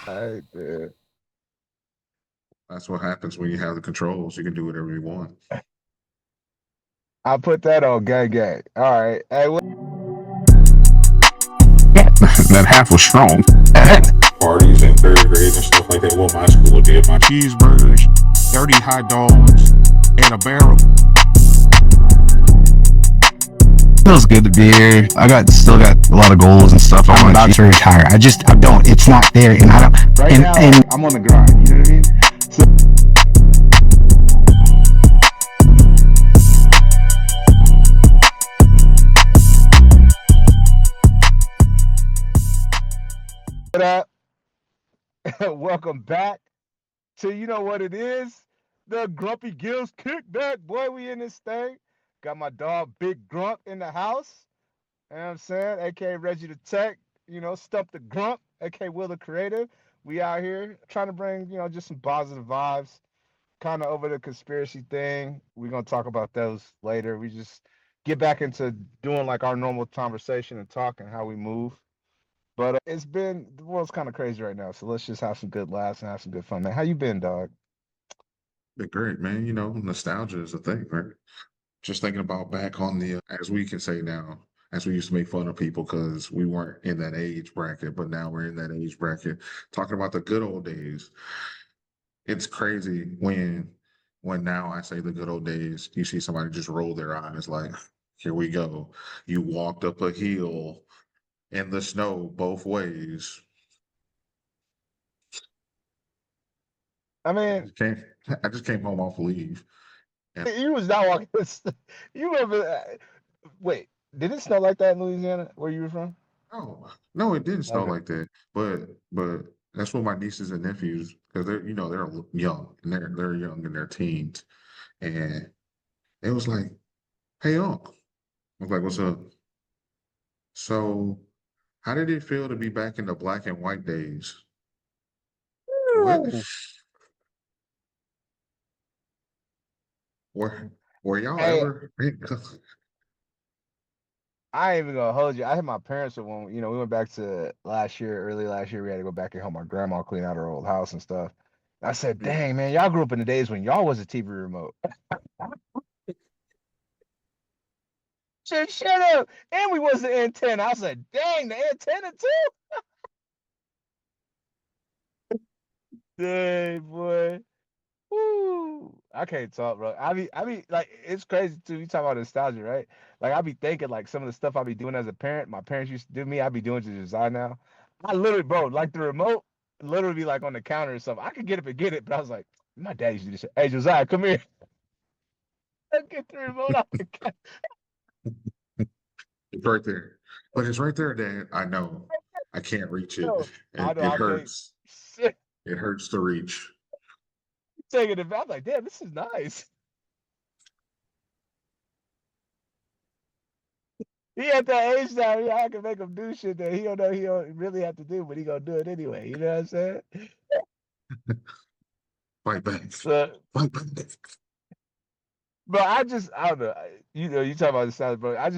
I did. That's what happens when you have the controls. You can do whatever you want. I put that on gang gang. All right. Hey, That half was strong. Parties in third grade and stuff like that. Well, my school did. My cheeseburgers, 30 hot dogs, and a barrel. Feels good to be here. I got still got a lot of goals and stuff. I'm about to retire. I don't. It's not there, and I don't. right And now, like I'm on the grind. You know what I mean? So what up? Welcome back to you know what it is, the Grumpy Gills kickback. Boy, we in this thing. Got my dog Big Grump in the house. You know what I'm saying? AKA Reggie the Tech. Stump the Grump. AKA Will the Creative. We out here trying to bring just some positive vibes. Kind of over the conspiracy thing. We're gonna talk about those later. We just get back into doing like our normal conversation and talking how we move. But it's been the world's kind of crazy right now, so let's just have some good laughs and have some good fun, man. How you been, dog? But great, man. You know, nostalgia is a thing, right? Just thinking about back on the, as we can say now, as we used to make fun of people because we weren't in that age bracket, but now we're in that age bracket. Talking about the good old days. It's crazy when now I say the good old days, you see somebody just roll their eyes like, here we go. You walked up a hill in the snow both ways. I I mean, just came I just came home off leave. And you was not walking. You remember? Wait, did it snow like that in Louisiana, where you were from? no, no, it didn't snow Okay. like that. But that's what my nieces and nephews, because they're young and they're young in their teens. And it was like, hey Unc. I was like, what's up? So how did it feel to be back in the black and white days? What? Ooh. Were were y'all Hey, ever I ain't even gonna hold you. I had my parents when we went back to last year, early last year. We had to go back and help my grandma clean out her old house and stuff. I said, "Dang man, y'all grew up in the days when y'all was a TV remote." Shut up. And we was the antenna. I said, "Dang, the antenna too." Dang boy. Woo. I can't talk, bro. I be like, it's crazy too. You talk about nostalgia, right? Like, I be thinking like some of the stuff I be doing as a parent. My parents used to do me. I be doing to design now. I literally, bro, like the remote, literally be like on the counter or something. I could get up and get it, but I was like, my dad used to do this. Hey, Josiah, come here. Get the remote out the counter. It's right there. But it's right there, Dad. I know. I can't reach it. No, I It know it I can't. hurts. Shit, It hurts to reach. taking it back. I'm like, damn, this is nice. He at that age now, yeah, I can make him do shit that he don't know he don't really have to do, but he gonna do it anyway. You know what I'm saying? Fight back. So, Fight back. but I don't know. You talk about the South, bro. I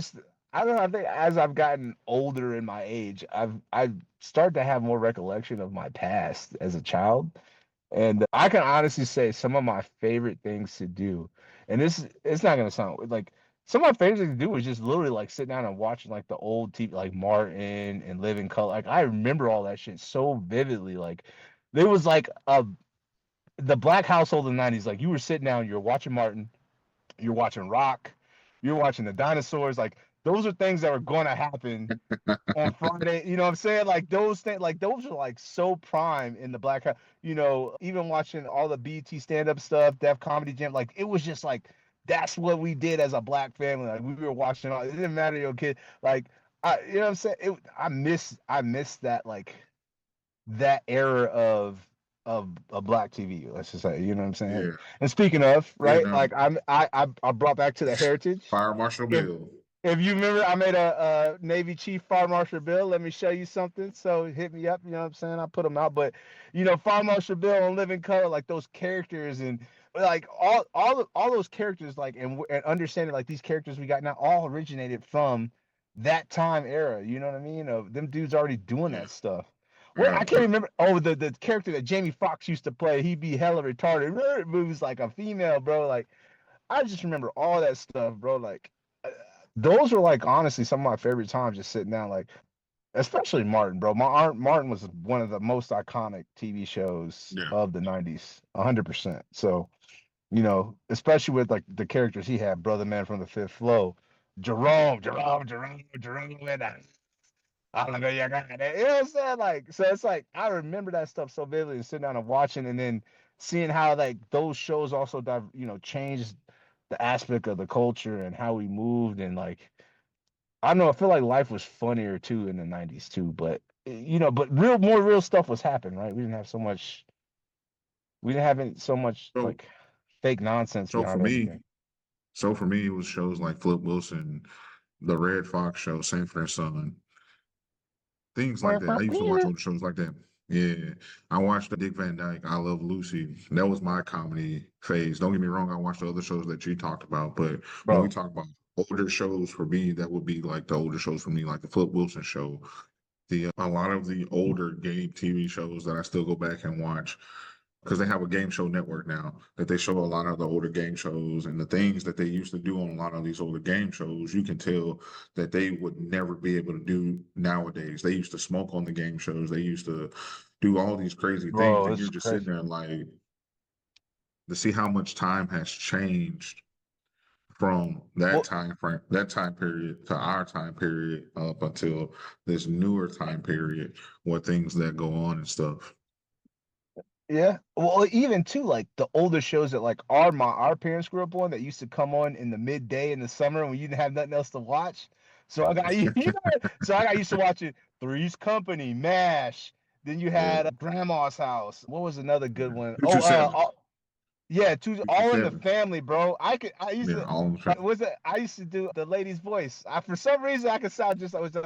don't know. I think as I've gotten older in my age, I've started to have more recollection of my past as a child, and I can honestly say some of my favorite things to do, and this it's not gonna sound like some of my favorite things to do was just literally like sit down and watching like the old TV, like Martin and Living Color. Like I remember all that shit so vividly. Like there was like the black household in the '90s. Like you were sitting down, you're watching Martin, you're watching Rock, you're watching the dinosaurs. Like those are things that are going to happen on Friday. You know what I'm saying? Like those things, like those are like so prime in the black. Even watching all the BT stand up stuff, Def Comedy Jam. Like it was just like that's what we did as a black family. Like we were watching all. It didn't matter your kid. Like you know what I'm saying? I miss that like that era of black TV. Let's just say, you know what I'm saying. Yeah. And speaking of, You right? know. Like I brought back to the heritage. Fire Marshal If Bill. if you remember, I made a Navy Chief Fire Marshal Bill. Let me show you something. So hit me up. You know what I'm saying? I put them out, but Fire Marshal Bill on Living Color, like those characters and like all those characters, like and understanding like these characters we got now all originated from that time era. You know what I mean? Of them dudes already doing Yeah. that stuff. What I can't remember. Oh, the character that Jamie Foxx used to play, he'd be hella retarded. Moves like a female, bro. Like I just remember all that stuff, bro. Like those were like honestly some of my favorite times, just sitting down, like especially Martin, bro. Martin was one of the most iconic TV shows Yeah. of the '90s, 100%. So especially with like the characters he had, Brother Man from the Fifth Flow, Jerome, and I don't know, you got that. You know what I'm saying? Like, so it's like I remember that stuff so vividly and sitting down and watching, and then seeing how like those shows also changed the aspect of the culture and how we moved, and like I don't know, I feel like life was funnier too in the '90s too, but but more real stuff was happening, right? We didn't have so much So, like fake nonsense so for behind me, everything. it was shows like Flip Wilson, the Red Fox Show, Sanford and Son, things like that. I used to watch older shows like that. Yeah, I watched the Dick Van Dyke, I Love Lucy. That was my comedy phase. Don't get me wrong, I watched the other shows that you talked about, but when we Bro. talk about older shows for me, that would be like the older shows for me, like the Flip Wilson Show, the a lot of the older game TV shows that I still go back and watch because they have a game show network now that they show a lot of the older game shows and the things that they used to do on a lot of these older game shows. You can tell that they would never be able to do nowadays. They used to smoke on the game shows. They used to do all these crazy things, Bro, and you're it's just sitting crazy. there like to see how much time has changed from that Well, time frame, that time period to our time period up until this newer time period, what things that go on and stuff. yeah. Well, even too, like the older shows that like our parents grew up on that used to come on in the midday in the summer when you didn't have nothing else to watch. So I got so I got used to watching Three's Company, MASH. Then you Yeah, had Grandma's House. What was another good yeah. one? Two Oh, two seven, yeah, 2 All in the 7. Family, bro. I used Yeah, to all in like fact. was it? I used to do the lady's voice. For some reason I could sound just like that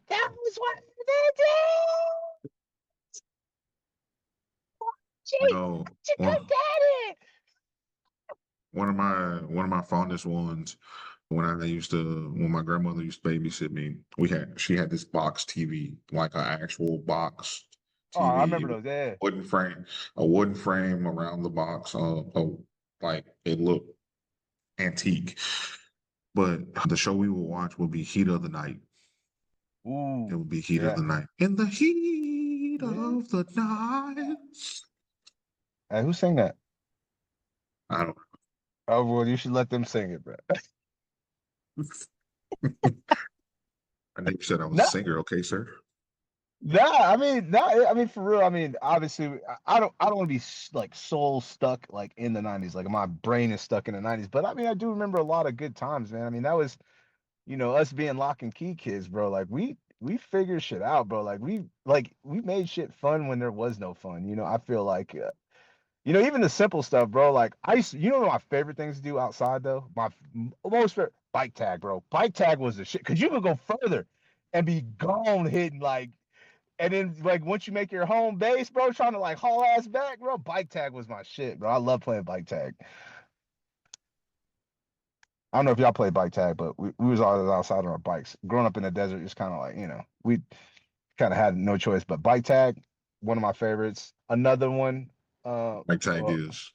was what they did. You She, know, she one cut that in. one of my fondest ones when I used to when my grandmother used to babysit me, she had this box TV, like an actual box Oh, I TV. remember those. Yeah. Wooden frame, a wooden frame around the box. Like it looked antique. But the show we would watch would be Heat of the Night. It Ooh, would be Heat of yeah. the Night. In the heat Yeah. of the night. Hey, who sang that? I don't Oh, well, you should let them sing it, bro. I think you said I was a No, singer, okay, sir? I mean, for real. I mean, obviously, I don't want to be like soul stuck like in the '90s. Like my brain is stuck in the '90s. But I mean, I do remember a lot of good times, man. I mean, that was, us being lock and key kids, bro. Like we figured shit out, bro. Like we made shit fun when there was no fun. I feel like even the simple stuff, bro. Like I used to, one of my favorite things to do outside though. Most favorite bike tag, bro. Bike tag was the shit because you could go further and be gone hitting like, and then like once you make your home base, bro, trying to like haul ass back, bro. Bike tag was my shit, bro. I love playing bike tag. I don't know if y'all play bike tag, but we was always outside on our bikes. Growing up in the desert, it's kind of like we kind of had no choice. But bike tag, one of my favorites. Another one, Bike tag is.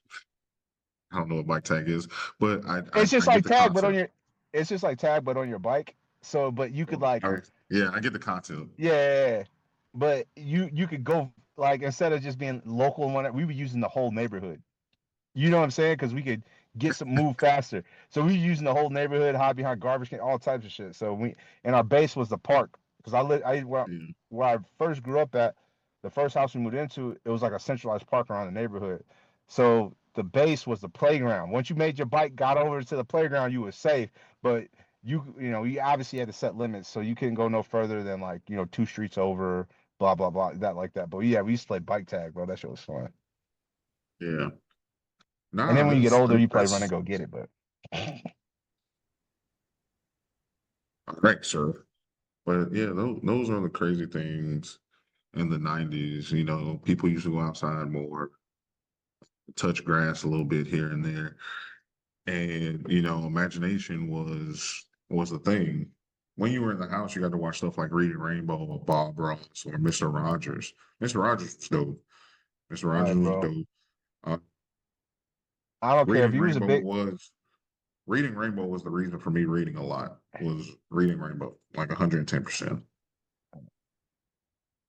I don't know what bike tag is, but it's I just get like the tag, but concept. it's just like tag, but on your bike. So, but you could Oh, like, all right. Yeah, I get the concept. yeah, but you could go like instead of just being local in one, we were using the whole neighborhood. You know what I'm saying? Because we could get some move faster. So we were using the whole neighborhood, hide behind garbage can, all types of shit. So and our base was the park because Yeah, where I first grew up at, the first house we moved into, it was like a centralized park around the neighborhood. So the base was the playground. Once you made your bike, got over to the playground, you were safe. But you obviously had to set limits, so you couldn't go no further than like 2 streets over, blah blah blah, that like that. But yeah, we used to play bike tag, bro. That shit was fun. yeah. And then Nah, when you get that's older, you play run and that's go get it. But correct, sir. But yeah, those are the crazy things in the '90s. People used to go outside more, touch grass a little bit here and there, and imagination was a thing. when you were in the house, you got to watch stuff like Reading Rainbow or Bob Ross or Mr. Rogers. Mr. Rogers was dope. Mr. All Rogers right, was bro. dope. Uh, I don't care if Reading you was a Rainbow big. was Reading Rainbow was the reason for me reading a lot. Was Reading Rainbow like 110%.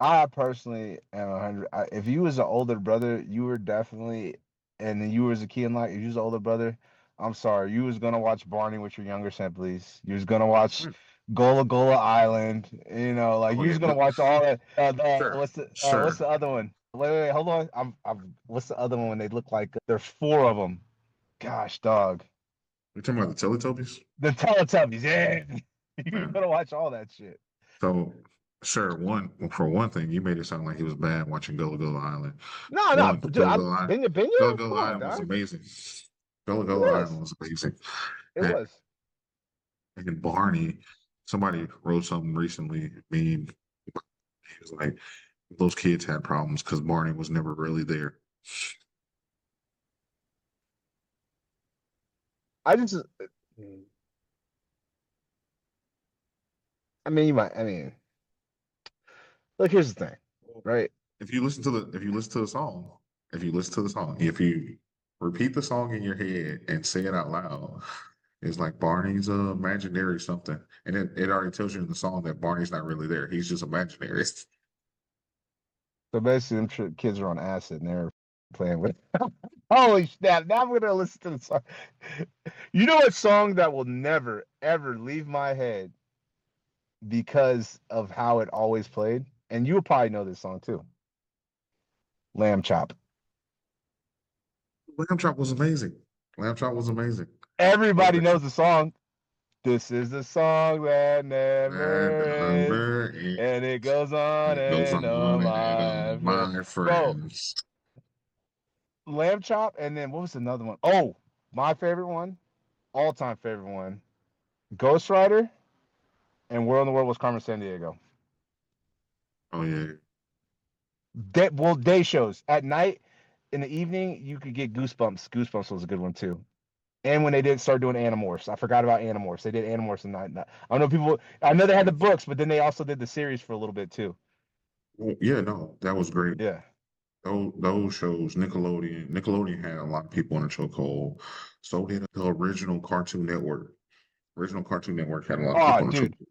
I personally am 100. If you was an older brother, you were definitely, and then you was a kid in like, if you was an older brother, I'm sorry, you was gonna watch Barney with your younger siblings. You was gonna watch Gola Gola Island. You know, like Oh you yeah, was gonna watch all that. sure, What's sure. the other one? Wait, hold on. What's the other one when they look like there's four of them? Gosh, dog. You talking about the Teletubbies? The Teletubbies. Yeah, you Man. gonna watch all that shit. So, sure, for one thing, you made it sound like he was bad watching Gullah Gullah Island. No, no, One, dude. I'm Benya Gullah Benya. Gullah Come on, Island was dog. amazing. Gullah It Gullah was. Island was amazing. It was. And Barney, somebody wrote something recently. He was like, those kids had problems because Barney was never really there. I just. I mean, you might. I mean, look. Here's the thing, right? If you listen to the song, if you repeat the song in your head and say it out loud, it's like Barney's imaginary something, and it already tells you in the song that Barney's not really there. He's just imaginary. So basically, kids are on acid and they're playing with. Holy snap! Now I'm gonna listen to the song. You know what song that will never ever leave my head because of how it always played, and you'll probably know this song too. Lamb Chop. Lamb Chop was amazing. Lamb Chop was amazing. Everybody Perfect. knows the song. This is the song that And never ends, over it and it goes on goes and on on, and my on, friend. my Bro, friends. Lamb Chop, and then what was another one? Oh, my favorite one, all-time favorite one, Ghost Rider, and World in the World was Carmen Sandiego. Oh yeah. Day shows at night, in the evening, you could get Goosebumps. Goosebumps was a good one too. And when they did start doing Animorphs, I forgot about Animorphs. They did Animorphs and I don't know people. I know they had the books, but then they also did the series for a little bit too. Well, yeah, no, that was great. Yeah. Those shows, Nickelodeon had a lot of people in a chokehold. So did the original Cartoon Network. Original Cartoon Network had a lot of Oh, people in a dude, chokehold.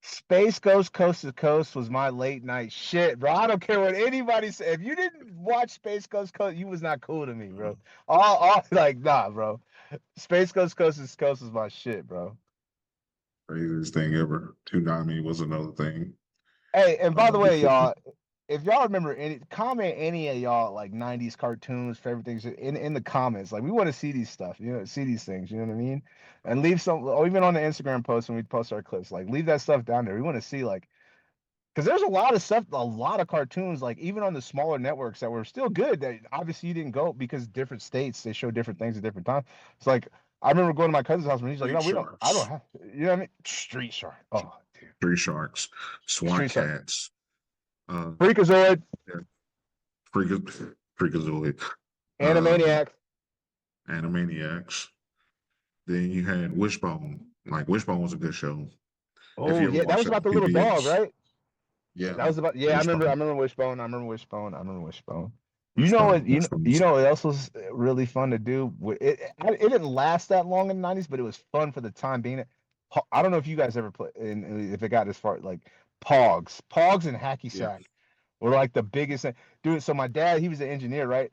Space Ghost Coast to Coast was my late night shit, bro. I don't care what anybody said. If you didn't watch Space Ghost Coast, you was not cool to me, bro. All like nah, bro. Space Ghost Coast to Coast is my shit, bro. Craziest thing ever. Toonami was another thing. Hey, and by the way, Before, y'all, if y'all remember comment any of y'all like 90s cartoons, favorite things in the comments. Like we want to see these stuff, see these things, you know what I mean? And leave some or even on the Instagram post when we post our clips, like leave that stuff down there. We want to see like because there's a lot of stuff, a lot of cartoons, like even on the smaller networks that were still good that obviously you didn't go because different states they show different things at different times. It's like I remember going to my cousin's house when he's like, Street no, I don't Sharks, have, you know what I mean? Street Shark. Oh, dude. Street Sharks, SWAT Street Shark. Cats, uh, Freakazoid. yeah, Freakazoid, um, Animaniacs. Animaniacs. Then you had Wishbone. Like Wishbone was a good show. If Oh you ever yeah, that watched was it about on the little dog, PBS. right? Yeah, That was about I Wishbone. remember Wishbone. I remember Wishbone. I remember Wishbone. You know what? Wishbone. Wishbone. You know what else was really fun to do? It didn't last that long in the 90s, but it was fun for the time being. I don't know if you guys ever played, and if it got as far like Pogs and Hacky Yeah. Sack were like the biggest thing. Dude, so my dad, he was an engineer, right?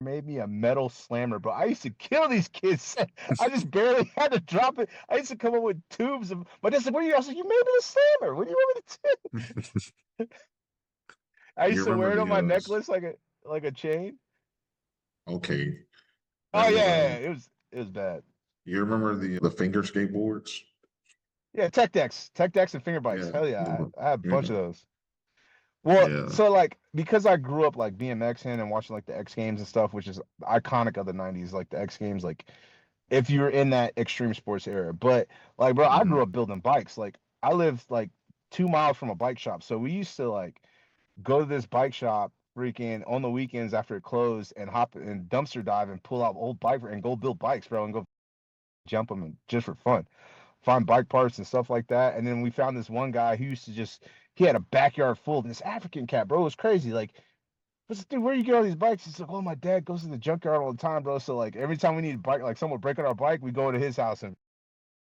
Made me a metal slammer, bro. I used to kill these kids. I just barely had to drop it. I used to come up with tubes of. My dad said, "What are you?" I was like, "You made me a slammer. What do you want me to do?" I You used to remember wear it on the my necklace like a chain. okay. Oh That was yeah, it was bad. you remember the finger skateboards? Yeah, Tech Decks and finger bikes. Yeah. Hell yeah, I had a Yeah. bunch of those. Well, Yeah. so like because I grew up like BMXing and watching like the X Games and stuff, which is iconic of the '90s, like the X Games, like if you're in that extreme sports era. But like, bro, I Mhm. grew up building bikes. Like I lived like 2 miles from a bike shop, so we used to like go to this bike shop freaking on the weekends after it closed and hop and dumpster dive and pull out old bike and go build bikes, bro, and go jump them and just for fun. find bike parts and stuff like that. And then we found this one guy who used to he had a backyard full of this African cat, bro. It was crazy. Like, I said, dude, where you get all these bikes? He's like, oh, my dad goes to the junkyard all the time, bro. So like every time we need a bike, like someone breaking our bike, we go to his house and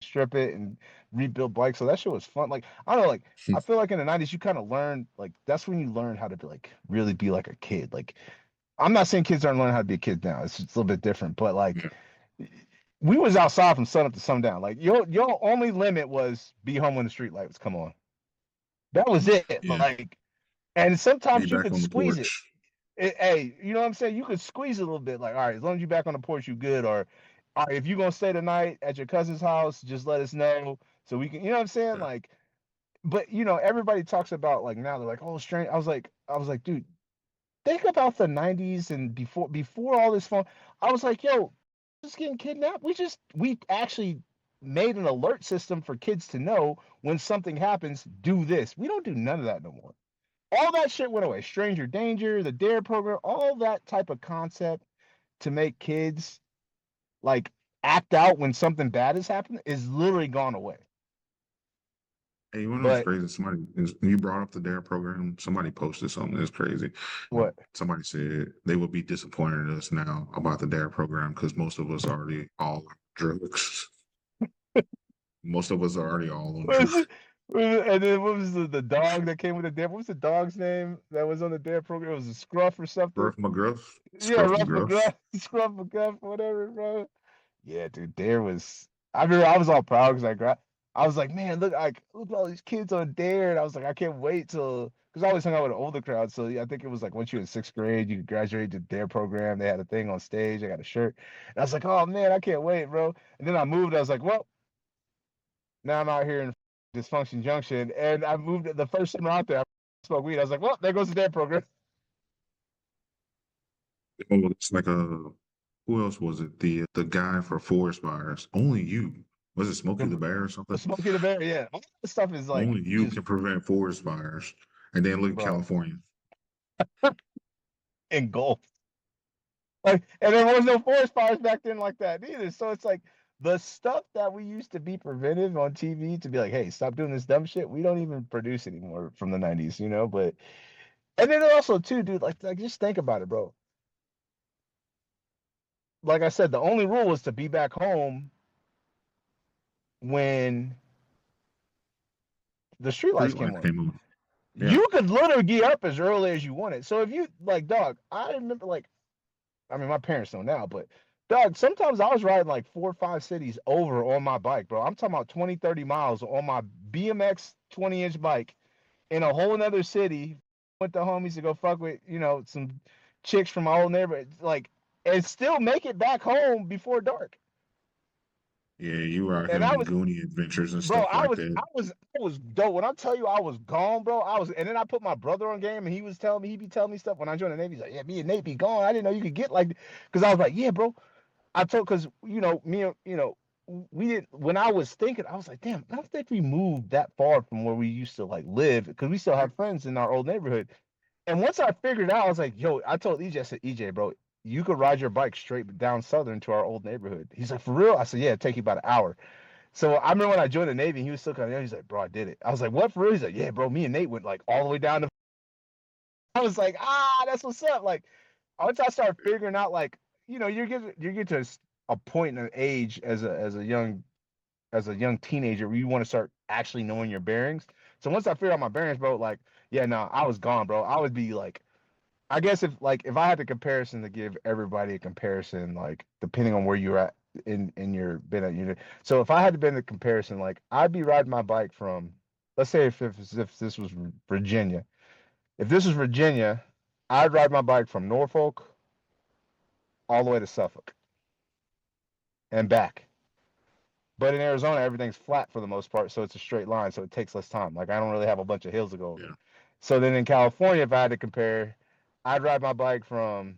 strip it and rebuild bikes. So that shit was fun. Like, I don't know, like I feel like in the 90s you kind of learn, like that's when you learn how to be like really be like a kid. Like, I'm not saying kids aren't learning how to be a kid now. It's a little bit different, but like we was outside from sun up to sundown. Like your only limit was be home when the street lights come on. That was it. Yeah. Like, and Be sometimes you back could on the squeeze it. porch. Hey, you know what I'm saying? You could squeeze it a little bit. Like, all right, as long as you're back on the porch, you good. Or, all right, if you're gonna stay the night at your cousin's house, just let us know so we can. You know what I'm saying? Yeah. Like, but everybody talks about like now they're like, oh, strange. I was like, dude, think about the 90s and before all this phone. I was like, yo, just getting kidnapped. We actually made an alert system for kids to know when something happens, do this. We don't do none of that no more. All that shit went away. Stranger danger, the dare program, all that type of concept to make kids like act out when something bad has happened is literally gone away. Hey, you know what's But crazy? You brought up the DARE program. Somebody posted something that's crazy. what? Somebody said they would be disappointed in us now about the DARE program because most of us already all on drugs. Most of us are already all on What was drugs. it? And then what was the dog that came with the dare? What was the dog's name that was on the dare program? It was a Scruff or something. Gruff McGruff, Yeah, Scruff Rough McGruff. McGruff, Scruff McGruff, whatever, bro. Yeah, dude, Dare was. I remember I was all proud because I was like, man, look at all these kids on Dare, and I was like, I can't wait till because I always hung out with an older crowd. So yeah, I think it was like once you're in sixth grade, you could graduate to Dare program. They had a thing on stage. I got a shirt, and I was like, oh man, I can't wait, bro. And then I moved. I was like, well, now I'm out here in Dysfunction Junction, and I moved the first summer out there. I smoked weed. I was like, well, there goes the Dare program. Oh, it's like who else was it? The guy for forest fires. Only you. Was it Smokey the Bear or The something? Smokey the Bear, yeah. All this stuff is like Only you just, can prevent forest fires. And then look at bro, California. engulfed. Like, and there was no forest fires back then like that either. So it's like the stuff that we used to be preventive on TV to be like, hey, stop doing this dumb shit. We don't even produce anymore from the 90s, But and then also too, dude, like just think about it, bro. Like I said, the only rule was to be back home when the streetlights came Streetlights on. came on. Yeah. You could literally get up as early as you wanted. So if you like, dog, I remember I mean, my parents don't now, but dog, sometimes I was riding like 4 or 5 cities over on my bike, bro. I'm talking about 20, 30 miles on my BMX 20-inch bike in a whole another city. Went to homies to go fuck with, some chicks from my old neighborhood, like, and still make it back home before dark. Yeah, you were out here And on I the was, Goonie adventures and bro, stuff like that. I was dope. When I tell you I was gone, bro, and then I put my brother on game, and he'd be telling me stuff when I joined the Navy. He's like, yeah, me and Nate be gone. I didn't know you could get like, because I was like, yeah, bro. Because me, we didn't. When I was thinking, I was like, damn, I don't think we moved that far from where we used to like live, because we still have friends in our old neighborhood. And once I figured out, I was like, yo, I told EJ, I said, EJ, bro, you could ride your bike straight down Southern to our old neighborhood. He's like, for real? I said, yeah, it'd take you about an hour. So I remember when I joined the Navy, he was still kind of young. He's like, bro, I did it. I was like, what, for real? He's like, yeah, bro, me and Nate went like all the way down to. I was like, that's what's up. Like, once I started figuring out, like, you get to a point in an age as a young teenager where you want to start actually knowing your bearings. So once I figured out my bearings, bro, like, yeah, no, I was gone, bro. I would be like, I guess if I had the comparison to give everybody a comparison, like depending on where you're at in your been at unit. So if I had to been the comparison, like I'd be riding my bike from, let's say if this was Virginia. If this was Virginia, I'd ride my bike from Norfolk all the way to Suffolk and back. But in Arizona, everything's flat for the most part, so it's a straight line, so it takes less time. Like I don't really have a bunch of hills to go over. Yeah. So then in California, if I had to compare, I'd ride my bike from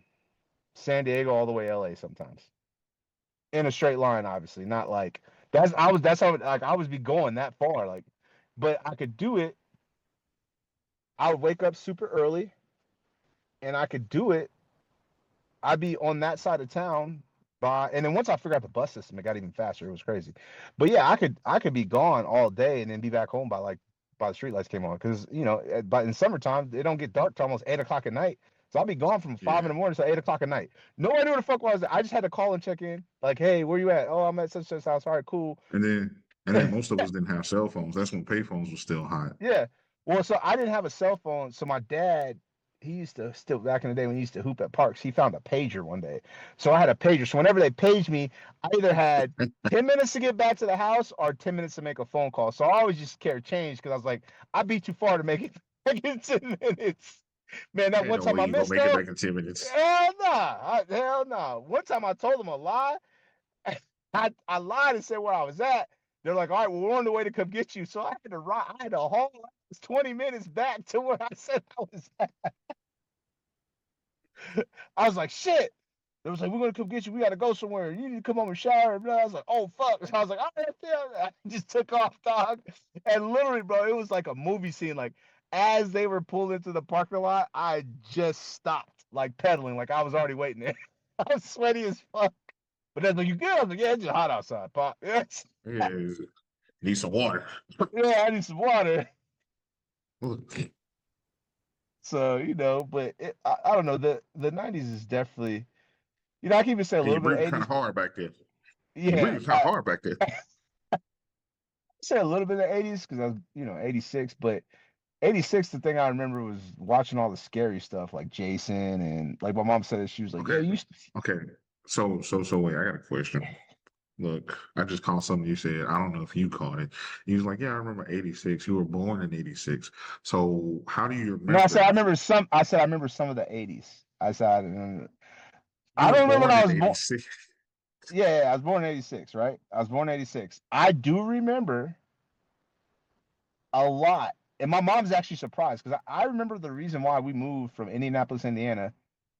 San Diego all the way to LA sometimes. In a straight line, obviously. Not like that's how like I would be going that far. Like, but I could do it. I would wake up super early and I could do it. I'd be on that side of town And then once I figured out the bus system, it got even faster. It was crazy. But yeah, I could be gone all day and then be back home by the streetlights came on. Because but in summertime it don't get dark till almost 8 o'clock at night. So I'll be gone from 5 in the morning to 8 o'clock at night. No idea where the fuck was. I just had to call and check in. Like, hey, where you at? Oh, I'm at such house. All right, cool. And then most of us didn't have cell phones. That's when payphones were still hot. Yeah. Well, so I didn't have a cell phone. So my dad, he used to still back in the day when he used to hoop at parks, he found a pager one day. So I had a pager. So whenever they paged me, I either had 10 minutes to get back to the house or 10 minutes to make a phone call. So I always just carried change because I was like, I'd be too far to make it back in 10 minutes. Man, that Ain't one no way time I you gonna missed make it though. back in 10 minutes. Hell nah. Hell nah. One time I told them a lie. I lied and said where I was at. They're like, all right, well, we're on the way to come get you. So I had to ride. I had to haul 20 minutes back to where I said I was at. I was like, shit. They was like, we're gonna come get you. We gotta go somewhere. You need to come home and shower. And I was like, oh fuck. So I was like, all right, yeah. I just took off, dog. And literally, bro, it was like a movie scene. Like as they were pulling into the parking lot, I just stopped, like pedaling, like I was already waiting there. I was sweaty as fuck. But then like, you good? I was like, yeah, it's just hot outside, Pop. Yes. Yeah, need some water. Yeah, I need some water. Look, So, but I don't know. The 90s is definitely, I can even say a you little bit of breathing kind 80s. of hard back there. You Yeah, breathing kind of hard back there. say a little bit of 80s because I was, 86, but 86, the thing I remember was watching all the scary stuff like Jason and like my mom said, she was like, Okay. yeah, you used to. Okay. So wait, I got a question. Look, I just caught something you said. I don't know if you caught it. You was like, yeah, I remember 86. You were born in 86. So how do you No, I said remember? I said I remember some of the 80s. I said You I were don't remember when born I in was born. 86. Yeah, I was born in 86, right? I was born in 86. I do remember a lot. And my mom's actually surprised because I remember the reason why we moved from Indianapolis, Indiana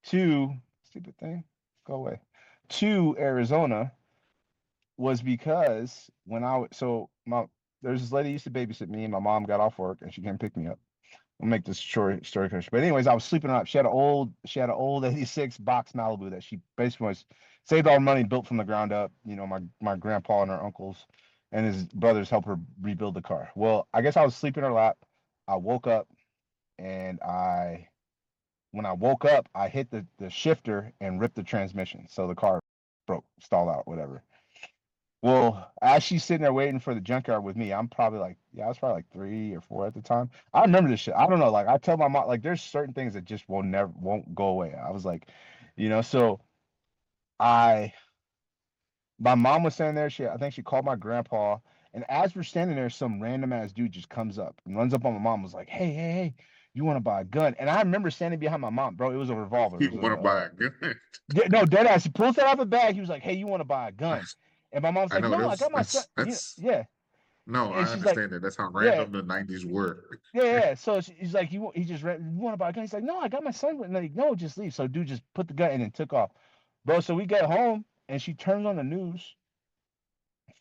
to stupid thing, go away, to Arizona was because when there's this lady who used to babysit me and my mom got off work and she came pick me up. I'll make this story short. But anyways, I was sleeping on. She had an old 86 box Malibu that she basically was saved all her money, built from the ground up. My grandpa and her uncles and his brothers helped her rebuild the car. Well, I guess I was sleeping in her lap. I woke up and when I woke up, I hit the shifter and ripped the transmission. So the car broke, stalled out, whatever. Well, as she's sitting there waiting for the junkyard with me, I'm probably like, I was probably like 3 or 4 at the time. I remember this shit. I don't know. Like I tell my mom, like there's certain things that just won't go away. I was like, so I my mom was standing there. I think she called my grandpa. And as we're standing there, some random ass dude just comes up and runs up on my mom. Was like, hey, you want to buy a gun? And I remember standing behind my mom, bro. It was a revolver. You want to buy a gun? No, dead ass. He pulls that out of the bag. He was like, hey, you want to buy a gun? And my mom's I like, know no, I got my son. that's Yeah. no, And I she's like, understand that. That's how yeah, random the 90s were. yeah. So he's like, you want to buy a gun? He's like, no, I got my son. And like, no, just leave. So dude just put the gun in and took off, bro. So we get home and she turns on the news.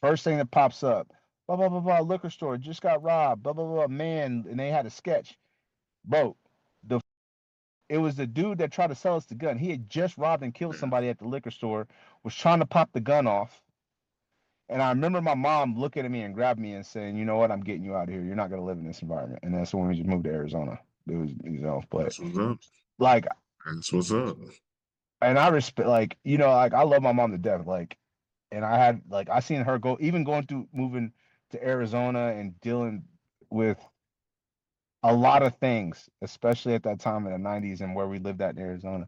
First thing that pops up, blah blah blah blah. Liquor store just got robbed. Blah blah blah. Man, and they had a sketch, bro. It was the dude that tried to sell us the gun. He had just robbed and killed somebody at the liquor store. Was trying to pop the gun off. And I remember my mom looking at me and grabbed me and saying, "You know what? I'm getting you out of here. You're not gonna live in this environment." And that's when we just moved to Arizona. It was, but That's what's up. like, That's what's up. and I respect, like, like I love my mom to death. Like, and I seen her going through moving to Arizona and dealing with a lot of things, especially at that time in the 90s and where we lived at in Arizona.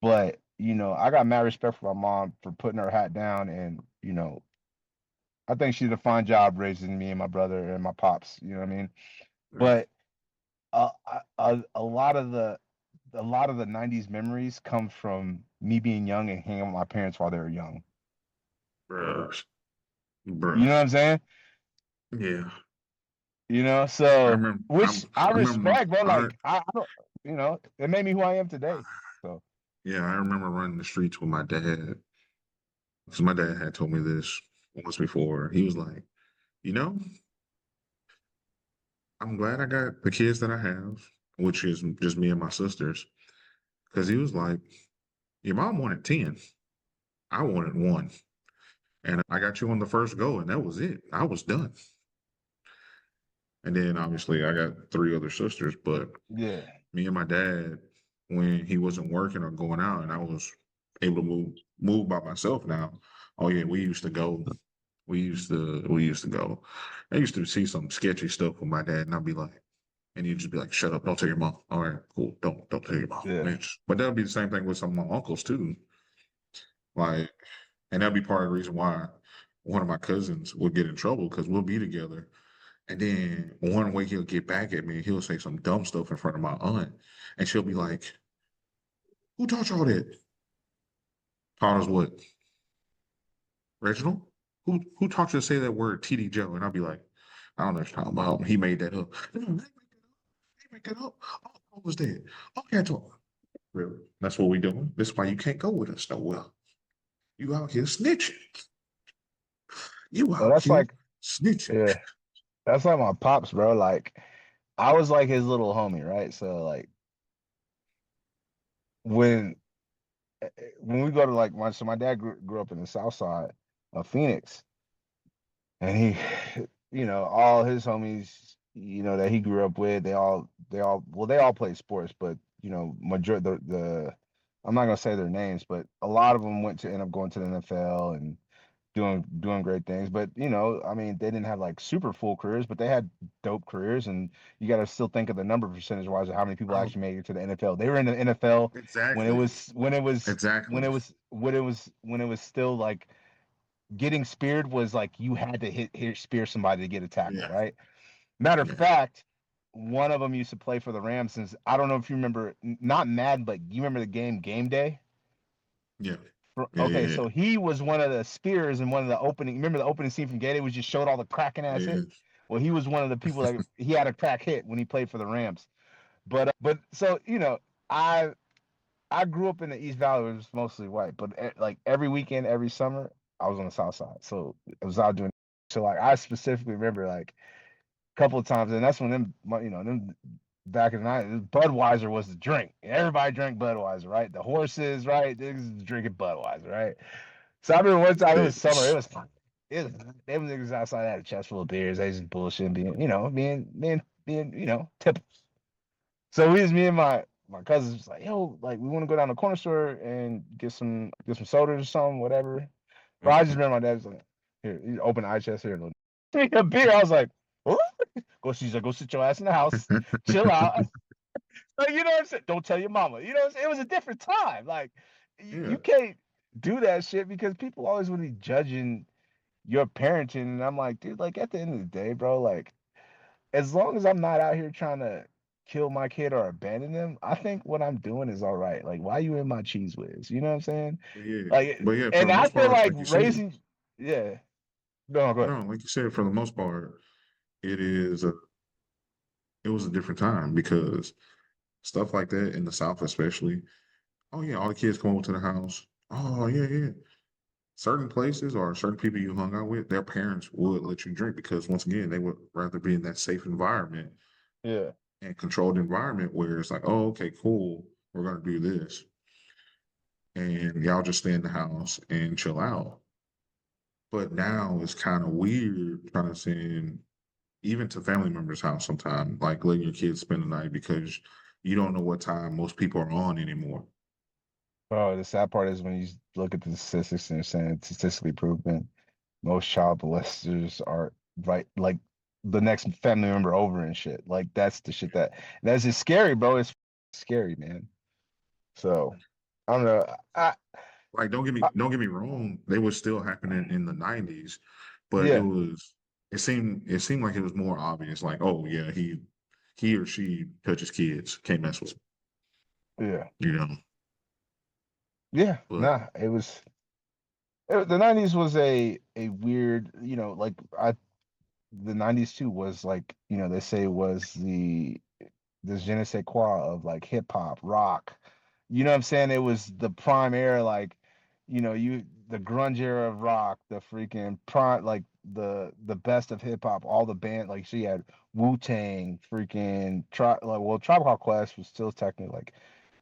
But, I got mad respect for my mom for putting her hat down and, I think she did a fine job raising me and my brother and my pops, you know what I mean? But a lot of the 90s memories come from me being young and hanging with my parents while they were young. Bruh. You know what I'm saying? Yeah. So I I remember respect, bro. Like I don't, it made me who I am today. So yeah, I remember running the streets with my dad. Because my dad had told me this once before. He was like, I'm glad I got the kids that I have, which is just me and my sisters. Because he was like, your mom wanted 10. I wanted one. And I got you on the first go, and that was it. I was done. And then obviously I got 3 other sisters, but Yeah. me and my dad, when he wasn't working or going out and I was able to move by myself now, oh yeah, we used to go. We used to go. I used to see some sketchy stuff with my dad, and I'd be like, and he'd just be like, "Shut up! Don't tell your mom." All right, cool. Don't tell your mom. Yeah. But that would be the same thing with some of my uncles too. Like, and that'd be part of the reason why one of my cousins would get in trouble because we'll be together, and then one way he'll get back at me, he'll say some dumb stuff in front of my aunt, and she'll be like, "Who taught y'all that?" Taught us what? Reginald? Who taught you to say that word TD Joe? And I'll be like, I don't know what you're talking about. He made that up. No, I didn't make that up. Oh, what was that? Okay, I told really. That's what we doing. This is why you can't go with us nowhere. You out here snitching. You Well, out that's here like, snitching. yeah, that's like my pops, bro. Like, I was like his little homie, right? So like when when we go to like my dad grew up in the South Side of Phoenix, and he, all his homies, that he grew up with, they all play sports, but major the I'm not gonna say their names, but a lot of them went to end up going to the NFL and doing great things. But I mean, they didn't have like super full careers, but they had dope careers. And you got to still think of the number percentage wise of how many people Oh, actually made it to the NFL. They were in the NFL when it exactly. was when it was Exactly. when it was still like getting speared was like you had to hit spear somebody to get a tackle, Yeah. right? Matter of Yeah. fact, one of them used to play for the Rams. Since I don't know if you remember, not Madden, but you remember the Game Day. Yeah. Yeah. Okay, Yeah. so he was one of the spears in one of the opening. Remember the opening scene from Gay Day was just showed all the cracking ass Yeah. hit. Well, he was one of the people that he had a crack hit when he played for the Rams. But so I grew up in the East Valley, which was mostly white. But like every weekend, every summer, I was on the South Side, so I was out doing. So like I specifically remember like a couple of times, and that's when them back in the night, Budweiser was the drink. Everybody drank Budweiser, right? The horses, right? They was drinking Budweiser, right? So I remember one time it was summer. Thanks. It was them niggas outside had a chest full of beers. They just bullshit, being typical. So we was me and my cousins was like, yo, like we want to go down to the corner store and get some sodas or something, whatever. But I just Okay. remember my dad was like, here, he opened the eye chest here, give me a beer. I was like, what? She's like, go sit your ass in the house, chill out. Like, you know what I'm saying? Don't tell your mama. You know what I'm saying? It was a different time. Like, Yeah. you can't do that shit because people always want to be judging your parenting. And I'm like, dude, like at the end of the day, bro, like as long as I'm not out here trying to kill my kid or abandon them, I think what I'm doing is all right. Like, why you in my cheese whiz? You know what I'm saying? Yeah. Like, But yeah, for and the I most feel part, like like you said, raising, yeah. No, go ahead. no, like you said, for the most part, it is it was a different time because stuff like that in the South, especially. Oh yeah, all the kids come over to the house. Oh yeah, yeah. Certain places or certain people you hung out with, their parents would let you drink because once again, they would rather be in that safe environment Yeah. and controlled environment where it's like, oh, okay, cool, we're gonna do this, and y'all just stay in the house and chill out. But now it's kind of weird trying to send even to family members' house sometime, like letting your kids spend the night because you don't know what time most people are on anymore. Bro, the sad part is when you look at the statistics and they're saying it's statistically proven most child molesters are right like the next family member over and shit. Like that's the shit that's just scary, bro. It's scary, man. So I don't know. Like, don't get me I don't get me wrong, they were still happening in the 90s, but yeah, it seemed like it was more obvious, like, oh yeah, he or she touches kids, can't mess with them, yeah, you know. yeah. But Nah, the 90s was a weird, like the 90s too was like, they say was the je ne sais quoi of like hip hop, rock. You know what I'm saying? It was the prime era, like, the grunge era of rock, the freaking prime, like the best of hip hop, all the band, like so you had Wu-Tang, freaking Tribe Called Quest was still technically like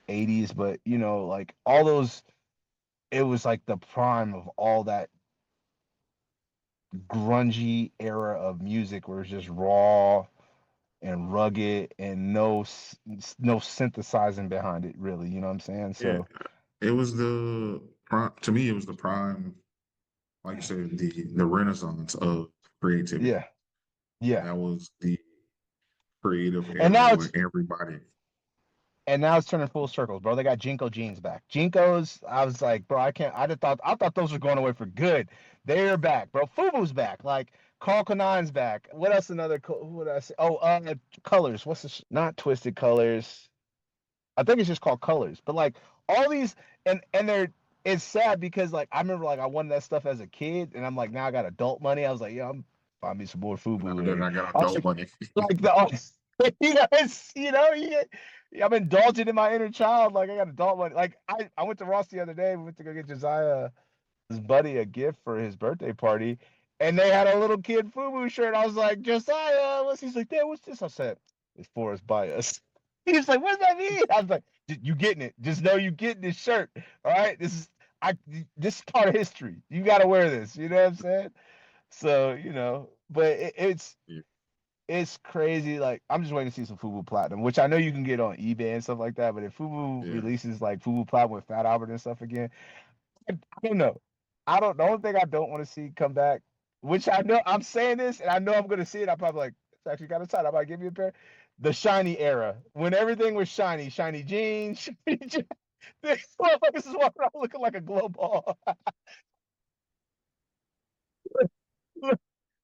80s, but like all those it was like the prime of all that grungy era of music where it's just raw and rugged and no synthesizing behind it really, you know what I'm saying? Yeah, So it was the prime. To me, it was the prime. Like you said, the renaissance of creativity. yeah, yeah. That was the creative And era now where it's everybody. and now it's turning full circles, bro. They got Jinko jeans back. Jinkos, I was like, bro, I can't. I thought those were going away for good. They're back, bro. Fubu's back. Like Carl Kanon's back. What else? What did I say? Oh, Colors. What's this? Not Twisted Colors. I think it's just called Colors. But like all these, and they're. It's sad because like I remember like I wanted that stuff as a kid, and I'm like now I got adult money. I was like, yeah, I'm buy me some more Fubu. Then And I got I was adult money. like I'm indulging in my inner child. Like I got adult money. Like I went to Ross the other day. We went to go get Josiah, his buddy, a gift for his birthday party, and they had a little kid FUBU shirt. I was like, Josiah, what's? He's like, Dad, what's this? I said, it's for us by us. He's like, what does that mean? I was like, you getting it? Just know you getting this shirt. All right, this is part of history. You got to wear this. You know what I'm saying? So but Yeah. it's crazy. Like I'm just waiting to see some FUBU Platinum, which I know you can get on eBay and stuff like that. But if FUBU Yeah. releases like FUBU Platinum with Fat Albert and stuff again, I don't know. I don't. The only thing I don't want to see come back, which I know I'm saying this and I know I'm gonna see it. I'm probably like, it's actually kind of tight. I might give you a pair. The shiny era, when everything was shiny, shiny jeans, shiny jeans. This motherfuckers is walking around looking like a glow ball.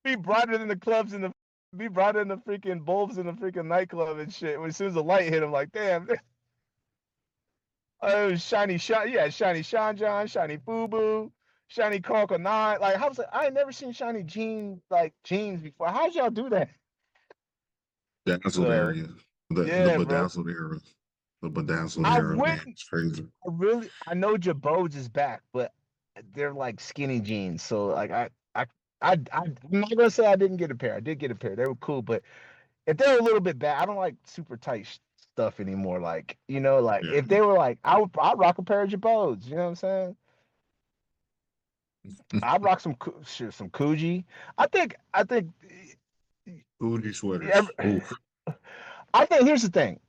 Be brighter than the clubs in the be brighter than the freaking bulbs in the freaking nightclub and shit. As soon as the light hit, I'm like, damn. Oh, shiny shine, yeah, shiny Sean John, shiny Fubu, shiny Coco Nine. Like, I ain't never seen shiny jeans before. How'd y'all do that? Dazzled So area. The yeah, bro. bedazzled era. The bedazzled I era, man. wouldn't. It's crazy. I know Jabos is back, but they're like skinny jeans. So like I'm not gonna say I didn't get a pair. I did get a pair. They were cool, but if they're a little bit bad, I don't like super tight stuff anymore. Like like Yeah. if they were like, I'd rock a pair of Jabos. You know what I'm saying? I'd rock some Coogee. I think Hoodie ev- sweaters. Oof. I think here's the thing.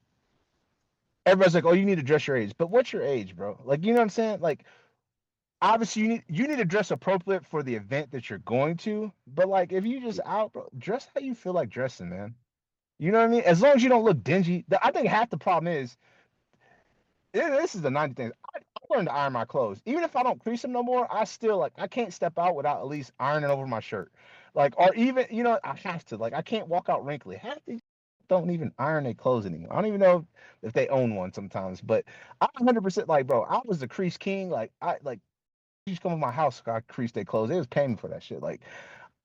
Everybody's like, oh, you need to dress your age, but what's your age, bro? Like, you know what I'm saying? Like, obviously, you need to dress appropriate for the event that you're going to. But like, if you just out, bro, dress how you feel like dressing, man. You know what I mean? As long as you don't look dingy. I think half the problem is this is the 90 things. I learned to iron my clothes. Even if I don't crease them no more, I still like I can't step out without at least ironing over my shirt. Like, or even, I have to. Like, I can't walk out wrinkly. Half these don't even iron their clothes anymore. I don't even know if they own one sometimes. But I 100% like, bro, I was the crease king. Like, you just come to my house, I crease their clothes. They was paying me for that shit. Like,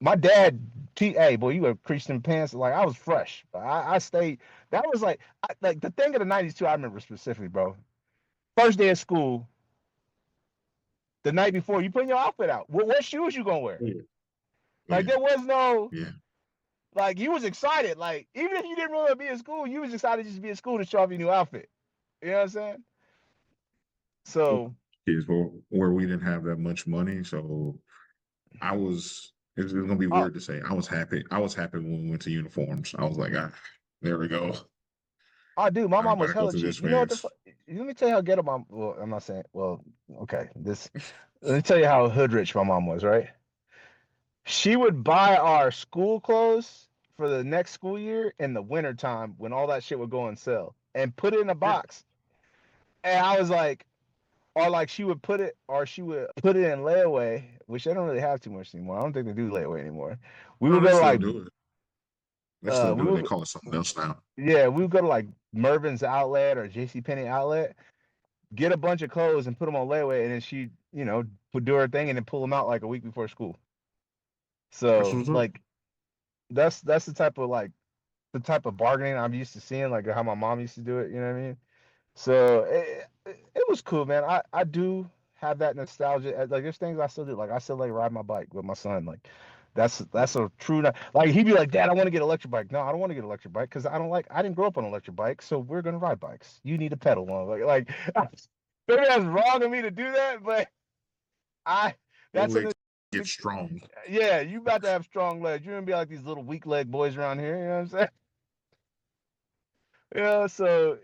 my dad, hey, boy, you were creasing pants. Like, I was fresh. I stayed. That was like the thing of the 90s too. I remember specifically, bro. First day of school, the night before, you putting your outfit out. What shoes you gonna wear? Yeah. Like Yeah. there was no Yeah. like you was excited. Like even if you didn't really be in school, you was excited just to be in school to show off your new outfit. You know what I'm saying? So Kids where we didn't have that much money. So it's gonna be oh, weird to say. I was happy. I was happy when we went to uniforms. I was like, there we go. dude, my I don't mom was gotta go hella through cheap. this You know what the phase. fuck? Let me tell you how ghetto mom. Well, I'm not saying. Well, okay. Let me tell you how hood rich my mom was. Right? She would buy our school clothes for the next school year in the winter time when all that shit would go on sale and put it in a Yeah. box. And I was like, or like she would put it in layaway, which they don't really have too much anymore. I don't think they do layaway anymore. We No, would they go to still like do it. They still we do it. They would call it something else now. yeah, we would go to like Mervin's outlet or JC Penney outlet, get a bunch of clothes and put them on layaway, and then she, would do her thing and then pull them out like a week before school. That's So what's up. like that's the type of bargaining I'm used to seeing, like how my mom used to do it. You know what I mean? So it was cool, man. I do have that nostalgia. Like there's things I still do. Like I still like ride my bike with my son. Like that's a true. Like he'd be like, Dad, I want to get an electric bike. No, I don't want to get an electric bike because I didn't grow up on an electric bike. So we're gonna ride bikes. You need a pedal one. Like maybe that's wrong of me to do that, but I Your that's legs an get strong. yeah, you about to have strong legs. You're gonna be like these little weak leg boys around here, you know what I'm saying? Yeah, so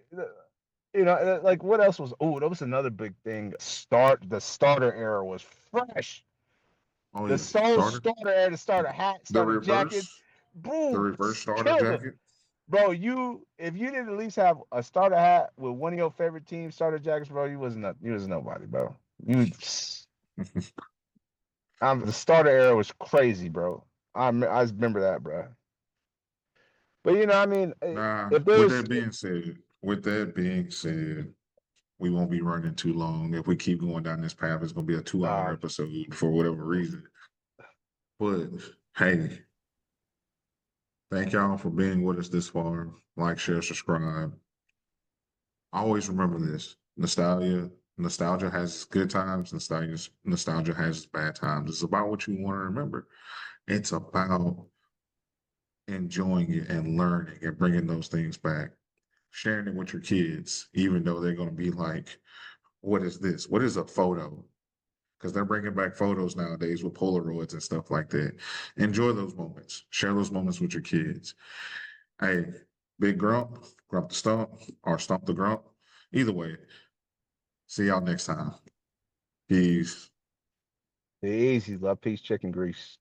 like what else was that was another big thing. The starter era was fresh. Oh The yeah, soul starter era, the starter hat, the starter jackets, reverse, the bro, reverse starter killer. jacket. Bro, if you didn't at least have a starter hat with one of your favorite team starter jackets, bro, you was nobody, bro. The starter era was crazy, bro. I remember that, bro. But I mean, Nah, if there's with that being said, we won't be running too long. If we keep going down this path, it's gonna be a 2 hour uh, episode for whatever reason. But hey, thank y'all for being with us this far. Like, share, subscribe. Always remember this. Nostalgia has good times, nostalgia has bad times. It's about what you want to remember. It's about enjoying it and learning and bringing those things back. Sharing it with your kids, even though they're going to be like, what is this? What is a photo? Because they're bringing back photos nowadays with Polaroids and stuff like that. Enjoy those moments. Share those moments with your kids. Hey, Big Grump, Grump the Stump, or Stump the Grump. Either way, see y'all next time. Peace. easy love, peace, chicken grease.